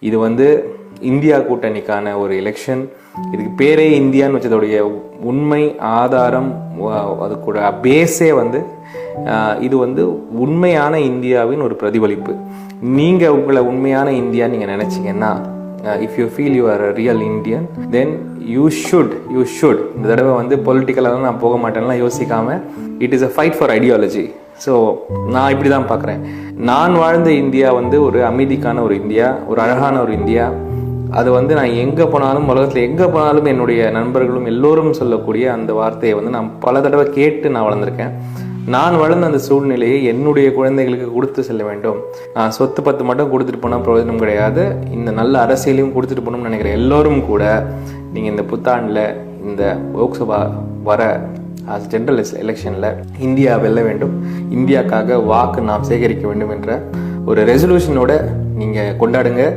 இது வந்து இந்தியா கூட்டணிக்கான ஒரு எலெக்ஷன். இதுக்கு பேரே இந்தியான்னு வச்சதோடைய உண்மை ஆதாரம், அதுக்கூட பேஸே வந்து இது வந்து உண்மையான இந்தியாவின் ஒரு பிரதிபலிப்பு. நீங்கள் உங்களை உண்மையான இந்தியான்னு நீங்கள் நினச்சிங்கன்னா, if you feel you are a real Indian, then you should இந்த தடவை வந்து பொலிட்டிக்கலாக நான் போக மாட்டேன்லாம் யோசிக்காமல், it is a fight for ideology. So நான் இப்படி தான் பார்க்குறேன். நான் வாழ்ந்த இந்தியா வந்து ஒரு அமைதிக்கான ஒரு இந்தியா, ஒரு அழகான ஒரு இந்தியா. அது வந்து நான் எங்கே போனாலும், உலகத்தில் எங்கே போனாலும் என்னுடைய நண்பர்களும் எல்லோரும் சொல்லக்கூடிய அந்த வார்த்தையை வந்து நான் பல தடவை கேட்டு நான் வளர்ந்துருக்கேன். நான் வளர்ந்த அந்த சூழ்நிலையை என்னுடைய குழந்தைகளுக்கு கொடுத்து செல்ல வேண்டும். நான் சொத்து பத்து மட்டும் கொடுத்துட்டு போனால் பிரயோஜனம் கிடையாது, இந்த நல்ல அரசியலையும் கொடுத்துட்டு போகணும்னு நினைக்கிறேன். எல்லோரும் கூட நீங்கள் இந்த புத்தாண்டில், இந்த லோக்சபா வர ஜெனரல் எலெக்ஷனில் இந்தியா வெல்ல வேண்டும், இந்தியாக்காக வாக்கு நாம் சேகரிக்க வேண்டும் என்ற ஒரு ரெசல்யூஷனோட நீங்கள் கொண்டாடுங்க.